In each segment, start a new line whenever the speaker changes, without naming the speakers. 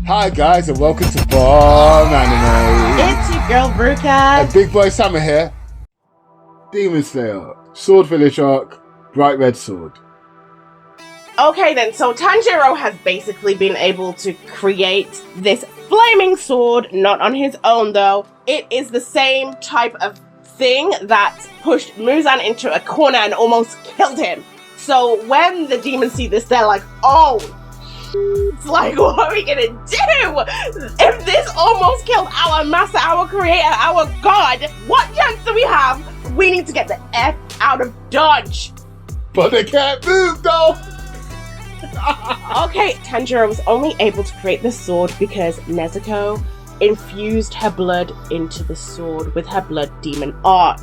Hi guys and welcome to Bomb Anime.
It's your girl Bruca.
And Big Boy Summer here. Demon Slayer, Sword Village Arc, Bright Red Sword.
Okay then, so Tanjiro has basically been able to create this flaming sword, not on his own though. It is the same type of thing that pushed Muzan into a corner and almost killed him. So when the demons see this, they're like, oh, it's like, what are we gonna do? If this almost killed our master, our creator, our god, what chance do we have? We need to get the F out of Dodge.
But they can't move though.
Okay, Tanjiro was only able to create the sword because Nezuko infused her blood into the sword with her blood demon art.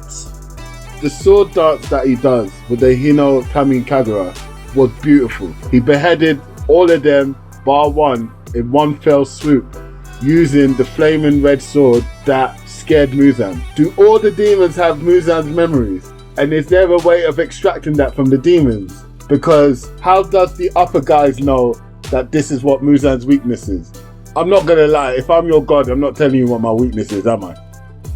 The sword dance that he does with the Hinokami Kagura was beautiful. He beheaded all of them bar one in one fell swoop using the flaming red sword that scared Muzan. Do all the demons have Muzan's memories? And is there a way of extracting that from the demons? Because how does the upper guys know that this is what Muzan's weakness is? I'm not gonna lie, if I'm your god, I'm not telling you what my weakness is, am I?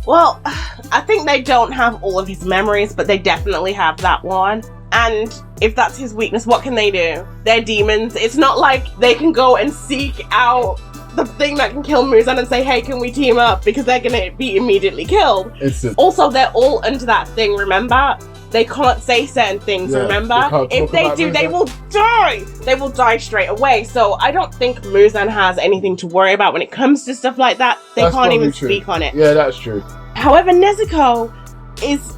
Well, I think they don't have all of his memories, but they definitely have that one. And if that's his weakness, what can they do? They're demons. It's not like they can go and seek out the thing that can kill Muzan and say, hey, can we team up? Because they're gonna be immediately killed. Also, they're all under that thing, remember? They can't say certain things, remember? If they do, they will die! They will die straight away. So I don't think Muzan has anything to worry about when it comes to stuff like that. They can't even speak on it.
Yeah, that's true.
However, Nezuko is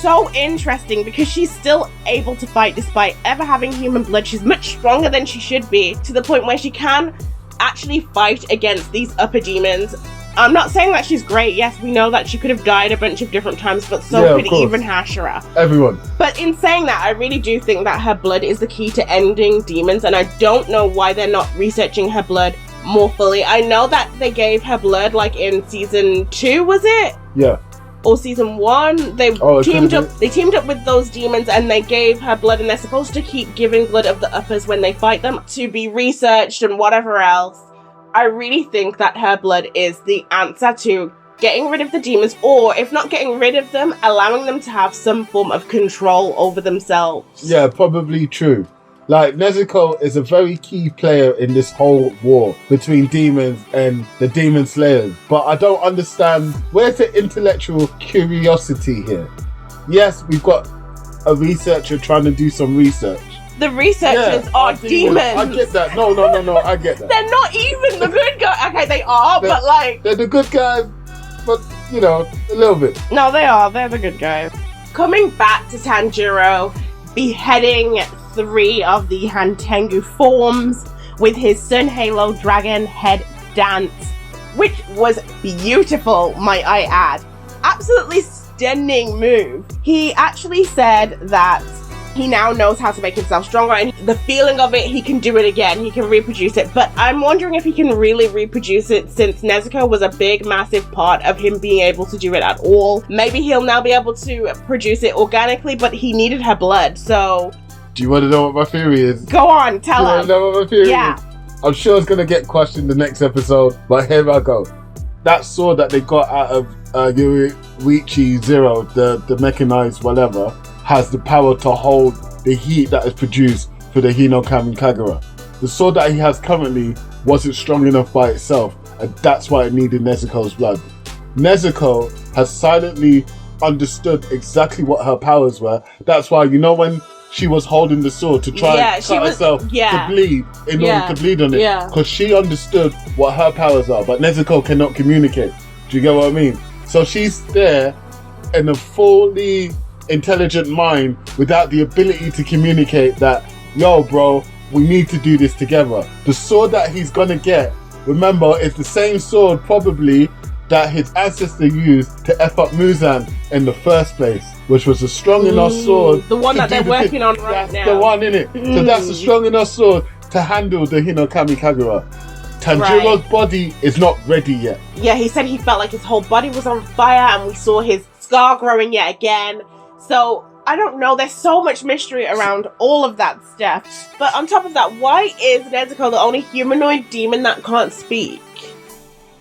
so interesting because she's still able to fight despite ever having human blood. She's much stronger than she should be, to the point where she can actually fight against these upper demons. I'm not saying that she's great. Yes, we know that she could have died a bunch of different times, but so could even Hashira.
Everyone.
But in saying that, I really do think that her blood is the key to ending demons, and I don't know why they're not researching her blood more fully. I know that they gave her blood like in season 2, was it?
Yeah.
Or season 1, they teamed up with those demons and they gave her blood, and they're supposed to keep giving blood of the uppers when they fight them to be researched and whatever else. I really think that her blood is the answer to getting rid of the demons, or if not getting rid of them, allowing them to have some form of control over themselves.
Yeah, probably true. Like, Nezuko is a very key player in this whole war between demons and the demon slayers. But I don't understand, where's the intellectual curiosity here? Yes, we've got a researcher trying to do some research.
The researchers are demons.
I get that. No, I get that.
They're not even the good guys. Okay, they are, but like...
They're the good guys, but, you know, a little bit.
No, they are. They're the good guys. Coming back to Tanjiro, beheading 3 of the Hantengu forms with his Sun Halo Dragon Head Dance, which was beautiful, might I add. Absolutely stunning move. He actually said that he now knows how to make himself stronger, and the feeling of it, he can do it again. He can reproduce it. But I'm wondering if he can really reproduce it, since Nezuko was a big, massive part of him being able to do it at all. Maybe he'll now be able to produce it organically, but he needed her blood, so...
Do you want to know what my theory is?
Go on, tell us.
Do you want to know what my theory is? I'm sure it's going to get questioned in the next episode, but here I go. That sword that they got out of Yoichi Zero, the mechanized whatever, has the power to hold the heat that is produced for the Hinokami Kagura. The sword that he has currently wasn't strong enough by itself, and that's why it needed Nezuko's blood. Nezuko has silently understood exactly what her powers were. That's why, you know, when she was holding the sword to try and cut herself to bleed in order to bleed on it, because she understood what her powers are, but Nezuko cannot communicate. Do you get what I mean? So she's there in a fully intelligent mind without the ability to communicate that, yo bro, we need to do this together. The sword that he's gonna get, remember, is the same sword probably that his ancestor used to F up Muzan in the first place, which was a strong enough sword.
The one that they're working on right now.
That's the one, innit? So that's a strong enough sword to handle the Hinokami Kagura. Tanjiro's body is not ready yet.
Yeah, he said he felt like his whole body was on fire, and we saw his scar growing yet again. So I don't know, there's so much mystery around all of that stuff. But on top of that, why is Nezuko the only humanoid demon that can't speak?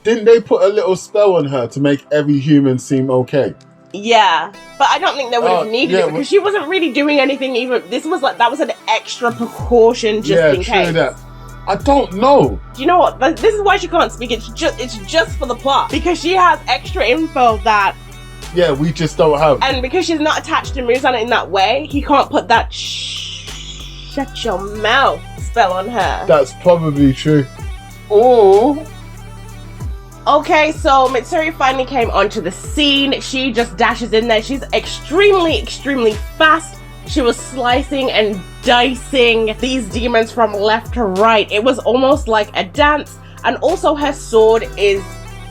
Didn't they put a little spell on her to make every human seem okay?
Yeah, but I don't think they would have needed it because she wasn't really doing anything even. That was an extra precaution just in case.
That. I don't know.
Do you know what? This is why she can't speak. It's just for the plot. Because she has extra info that...
Yeah, we just don't have.
And because she's not attached to Muzan in that way, he can't put that shut your mouth spell on her.
That's probably true. Oh.
Okay, so Mitsuri finally came onto the scene. She just dashes in there. She's extremely, extremely fast. She was slicing and dicing these demons from left to right. It was almost like a dance. And also her sword is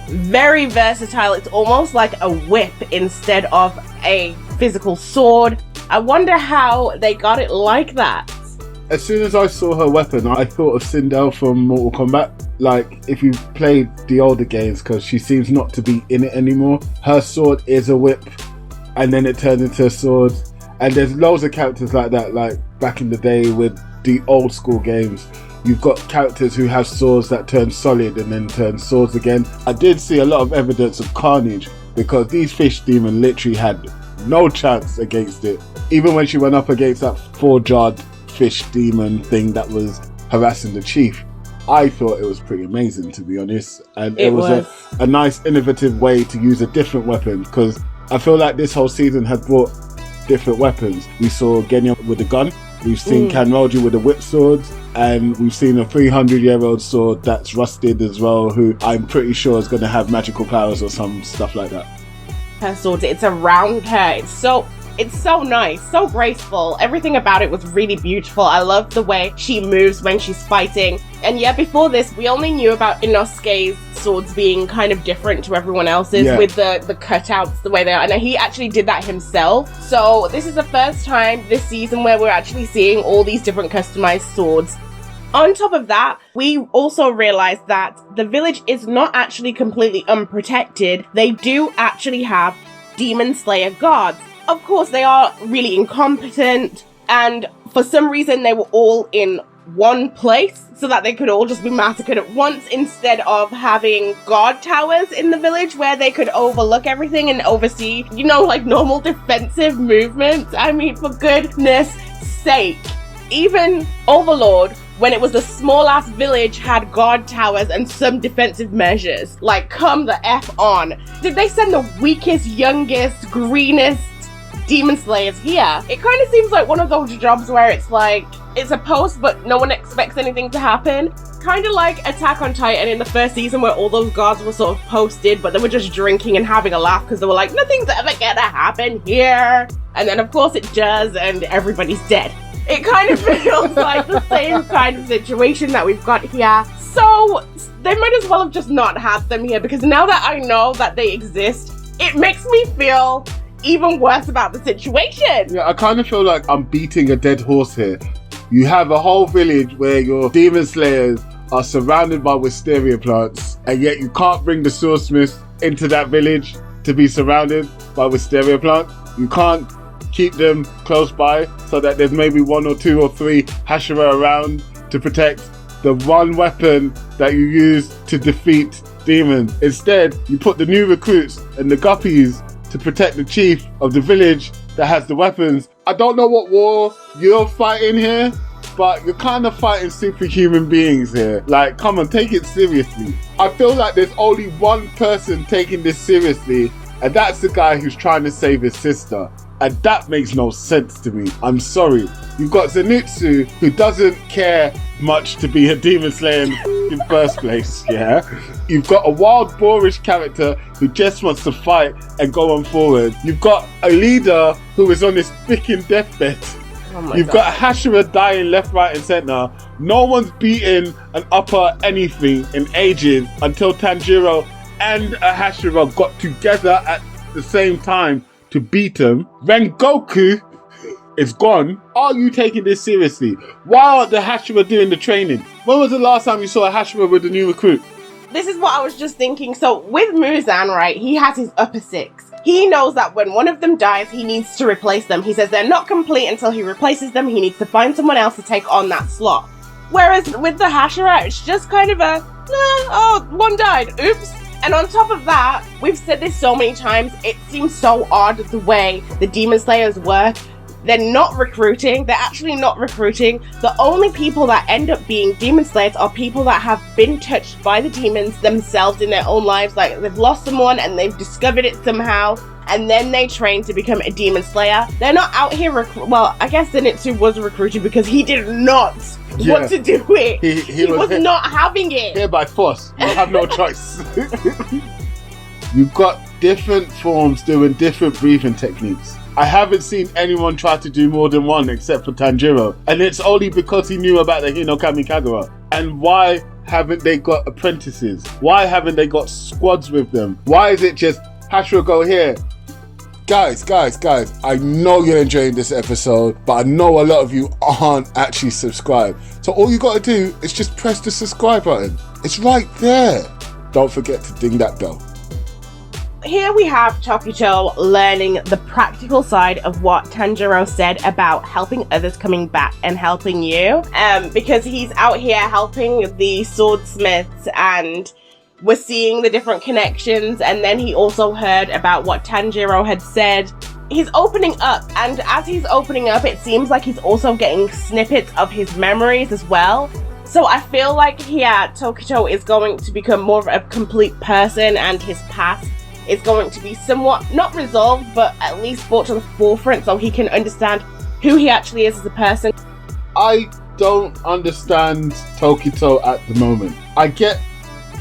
very versatile. It's almost like a whip instead of a physical sword. I wonder how they got it like that.
As soon as I saw her weapon, I thought of Sindel from Mortal Kombat. Like, if you played the older games, because she seems not to be in it anymore. Her sword is a whip, and then it turns into a sword. And there's loads of characters like that, like back in the day with the old school games. You've got characters who have swords that turn solid and then turn swords again. I did see a lot of evidence of carnage, because these fish demon literally had no chance against it. Even when she went up against that 4-jarred fish demon thing that was harassing the chief, I thought it was pretty amazing, to be honest. And it was a nice innovative way to use a different weapon, because I feel like this whole season has brought different weapons. We saw Genya with a gun, we've seen Kanroji with a whip sword, and we've seen a 300-year-old sword that's rusted as well, who I'm pretty sure is going to have magical powers or some stuff like that.
Her sword, it's around her. It's so nice, so graceful. Everything about it was really beautiful. I love the way she moves when she's fighting. And yeah, before this, we only knew about Inosuke's swords being kind of different to everyone else's with the cutouts, the way they are. And he actually did that himself. So this is the first time this season where we're actually seeing all these different customized swords. On top of that, we also realized that the village is not actually completely unprotected. They do actually have demon slayer guards. Of course, they are really incompetent, and for some reason they were all in one place so that they could all just be massacred at once, instead of having guard towers in the village where they could overlook everything and oversee, like normal defensive movements. I mean, for goodness sake. Even Overlord, when it was a small-ass village, had guard towers and some defensive measures. Like, come the F on. Did they send the weakest, youngest, greenest demon slayers here? It kind of seems like one of those jobs where it's like, it's a post but no one expects anything to happen. Kind of like Attack on Titan in the first season, where all those guards were sort of posted but they were just drinking and having a laugh because they were like, nothing's ever gonna happen here. And then of course it does and everybody's dead. It kind of feels like the same kind of situation that we've got here. So they might as well have just not had them here, because now that I know that they exist, it makes me feel even worse about the situation.
Yeah, I kind of feel like I'm beating a dead horse here. You have a whole village where your demon slayers are surrounded by wisteria plants, and yet you can't bring the swordsmiths into that village to be surrounded by wisteria plants. You can't keep them close by so that there's maybe 1 or 2 or 3 Hashira around to protect the one weapon that you use to defeat demons. Instead, you put the new recruits and the guppies to protect the chief of the village that has the weapons. I don't know what war you're fighting here, but you're kind of fighting superhuman beings here. Like, come on, take it seriously. I feel like there's only one person taking this seriously, and that's the guy who's trying to save his sister. And that makes no sense to me. I'm sorry. You've got Zenitsu, who doesn't care much to be a demon slayer in the first place, yeah? You've got a wild, boorish character who just wants to fight and go on forward. You've got a leader who is on his freaking deathbed. You've got Hashira dying left, right, and center. No one's beaten an upper anything in ages until Tanjiro and a Hashira got together at the same time to beat him. Rengoku is gone. Are you taking this seriously? Why aren't the Hashira doing the training? When was the last time you saw a Hashira with a new recruit?
This is what I was just thinking. So with Muzan, right, he has his upper 6. He knows that when one of them dies, he needs to replace them. He says they're not complete until he replaces them. He needs to find someone else to take on that slot. Whereas with the Hashira, it's just kind of a, one died, oops. And on top of that, we've said this so many times, it seems so odd the way the Demon Slayers work. They're not recruiting. They're actually not recruiting. The only people that end up being Demon Slayers are people that have been touched by the demons themselves in their own lives. Like, they've lost someone and they've discovered it somehow, and then they train to become a Demon Slayer. They're not out here well, I guess Zenitsu was recruited because he did not want to do it. He was not having it.
Here by force. You have no choice. You've got different forms doing different breathing techniques. I haven't seen anyone try to do more than one except for Tanjiro. And it's only because he knew about the Hinokami Kagura. And why haven't they got apprentices? Why haven't they got squads with them? Why is it just Hashira go here? Guys, I know you're enjoying this episode, but I know a lot of you aren't actually subscribed. So all you gotta do is just press the subscribe button. It's right there. Don't forget to ding that bell.
Here we have Tokito learning the practical side of what Tanjiro said about helping others coming back and helping you. Because he's out here helping the swordsmiths and we're seeing the different connections, and then he also heard about what Tanjiro had said. He's opening up, and as he's opening up, it seems like he's also getting snippets of his memories as well. So I feel like Tokito is going to become more of a complete person, and his past is going to be somewhat, not resolved, but at least brought to the forefront so he can understand who he actually is as a person.
I don't understand Tokito at the moment. I get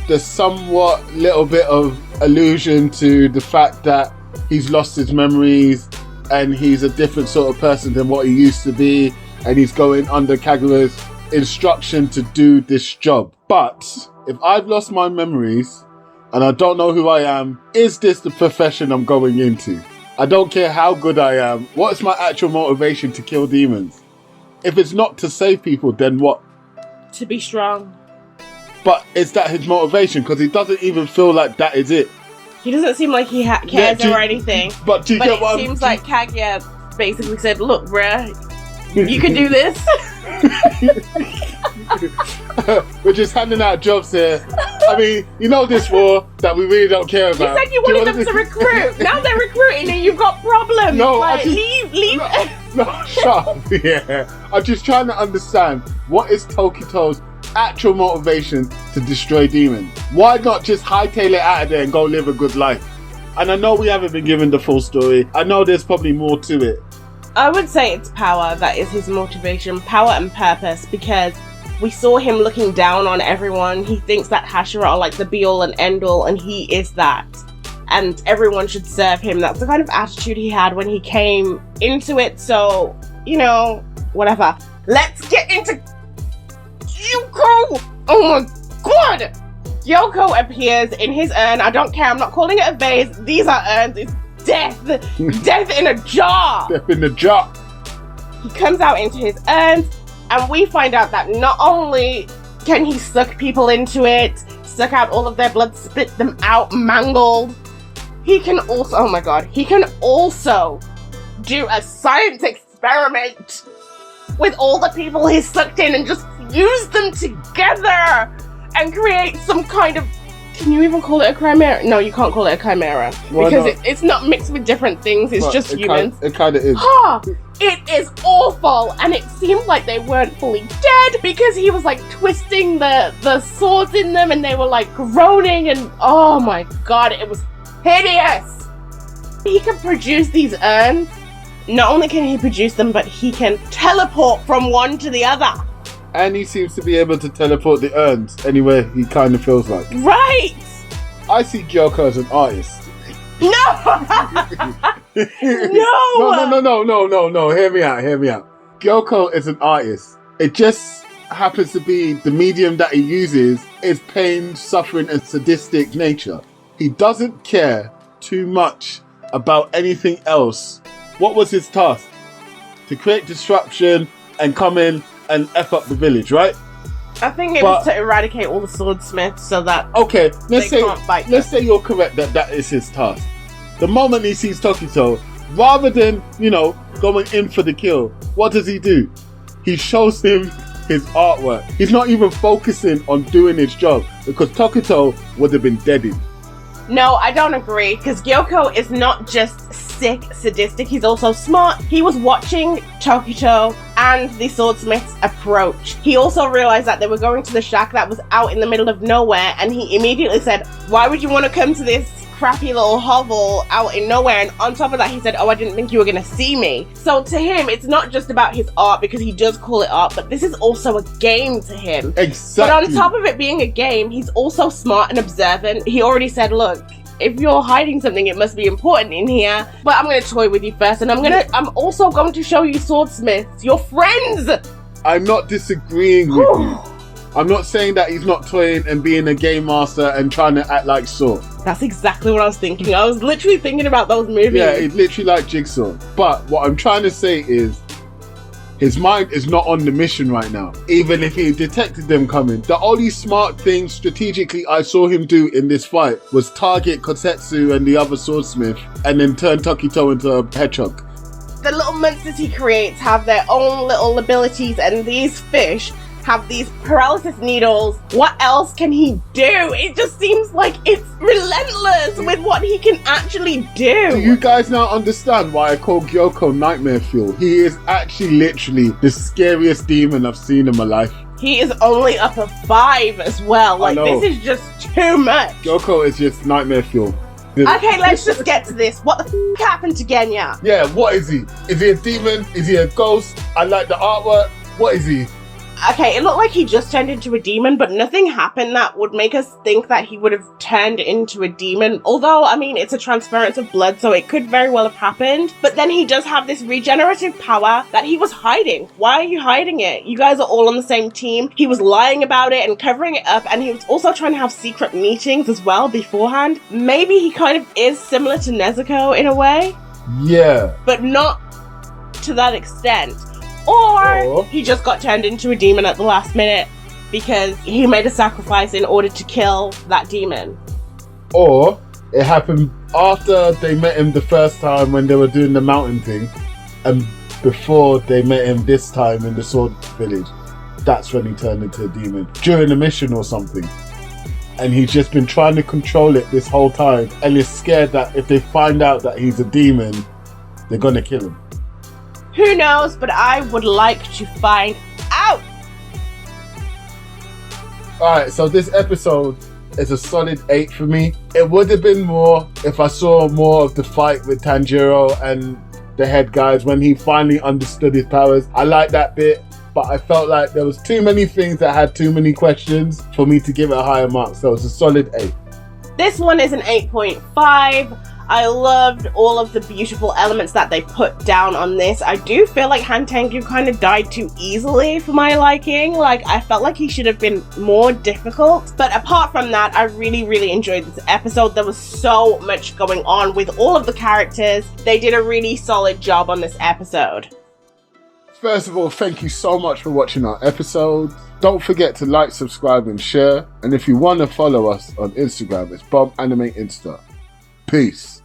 the somewhat little bit of allusion to the fact that he's lost his memories and he's a different sort of person than what he used to be, and he's going under Kagura's instruction to do this job. But if I've lost my memories and I don't know who I am, is this the profession I'm going into? I don't care how good I am. What's my actual motivation to kill demons? If it's not to save people, then what?
To be strong.
But is that his motivation? Because he doesn't even feel like that is it.
He doesn't seem like he cares or anything.
But do you get what
it seems like Kaguya basically said, look, bruh, you can do this.
We're just handing out jobs here. I mean, you know this war that we really don't care about.
You said you wanted them to recruit. Now they're recruiting and you've got problems.
No,
like, leave.
No, shut up. Yeah. I'm just trying to understand, what is Tokito's actual motivation to destroy demons? Why not just hightail it out of there and go live a good life? And I know we haven't been given the full story. I know there's probably more to it.
I would say it's power that is his motivation, power and purpose, because we saw him looking down on everyone. He thinks that Hashira are like the be-all and end-all, and he is that. And everyone should serve him. That's the kind of attitude he had when he came into it. So, you know, whatever. Let's get into Yoko! Oh my god! Yoko appears in his urn. I don't care, I'm not calling it a vase. These are urns. It's death. Death in a jar.
Death in a jar.
He comes out into his urns, and we find out that not only can he suck people into it, suck out all of their blood, spit them out, mangled, he can also, oh my god, he can also do a science experiment with all the people he's sucked in and just fuse them together and create some kind of, can you even call it a chimera? No, you can't call it a chimera.
Why
because
not?
It's not mixed with different things, it's just humans.
It kind of is.
It is awful, and it seemed like they weren't fully dead because he was like twisting the swords in them and they were like groaning, and oh my god, it was hideous. He can produce these urns. Not only can he produce them, but he can teleport from one to the other.
And he seems to be able to teleport the urns anywhere he kind of feels like.
Right!
I see Gyoko as an artist.
No!
No. Hear me out. Gyoko is an artist. It just happens to be the medium that he uses is pain, suffering, and sadistic nature. He doesn't care too much about anything else. What was his task? To create disruption and come in and F up the village, right?
I think it was to eradicate all the swordsmiths so that
okay,
they can't fight them.
Let's say you're correct that is his task. The moment he sees Tokito, rather than, going in for the kill, what does he do? He shows him his artwork. He's not even focusing on doing his job because Tokito would have been deaded.
No, I don't agree, because Gyoko is not just sick, sadistic, he's also smart. He was watching Tokito and the swordsmith's approach. He also realized that they were going to the shack that was out in the middle of nowhere, and he immediately said, why would you want to come to this crappy little hovel out in nowhere? And on top of that, he said, oh, I didn't think you were gonna see me. So to him, it's not just about his art, because he does call it art, but this is also a game to him.
Exactly.
But on top of it being a game, he's also smart and observant. He already said, look, if you're hiding something, it must be important in here. But I'm gonna toy with you first, and I'm also going to show you swordsmiths, your friends.
I'm not disagreeing with you. I'm not saying that he's not toying and being a game master and trying to act like Saw.
That's exactly what I was thinking. I was literally thinking about those movies.
Yeah, it's literally like Jigsaw. But what I'm trying to say is, his mind is not on the mission right now. Even if he detected them coming. The only smart thing strategically I saw him do in this fight was target Kotetsu and the other swordsmith and then turn Tokito into a hedgehog.
The little monsters he creates have their own little abilities, and these fish have these paralysis needles. What else can he do? It just seems like it's relentless with what he can actually do.
Do you guys now understand why I call Gyoko Nightmare Fuel? He is actually literally the scariest demon I've seen in my life.
He is only up a 5 as well. Like, this is just too much.
Gyoko is just Nightmare Fuel.
Okay, let's just get to this. What the f*** happened to Genya?
Yeah, what is he? Is he a demon? Is he a ghost? I like the artwork. What is he?
Okay, it looked like he just turned into a demon, but nothing happened that would make us think that he would have turned into a demon. Although, I mean, it's a transference of blood, so it could very well have happened. But then he does have this regenerative power that he was hiding. Why are you hiding it? You guys are all on the same team. He was lying about it and covering it up, and he was also trying to have secret meetings as well beforehand. Maybe he kind of is similar to Nezuko in a way.
Yeah.
But not to that extent. Or he just got turned into a demon at the last minute because he made a sacrifice in order to kill that demon.
Or it happened after they met him the first time when they were doing the mountain thing, and before they met him this time in the sword village. That's when he turned into a demon. During a mission or something. And he's just been trying to control it this whole time, and is scared that if they find out that he's a demon, they're gonna kill him.
Who knows, but I would like to find out.
Alright, so this episode is a solid 8 for me. It would have been more if I saw more of the fight with Tanjiro and the head guys when he finally understood his powers. I like that bit, but I felt like there was too many things that had too many questions for me to give it a higher mark. So it's a solid 8.
This one is an 8.5. I loved all of the beautiful elements that they put down on this. I do feel like Hantengu kind of died too easily for my liking. Like, I felt like he should have been more difficult. But apart from that, I really, really enjoyed this episode. There was so much going on with all of the characters. They did a really solid job on this episode.
First of all, thank you so much for watching our episode. Don't forget to like, subscribe, and share. And if you want to follow us on Instagram, it's BombAnimeInsta. Peace.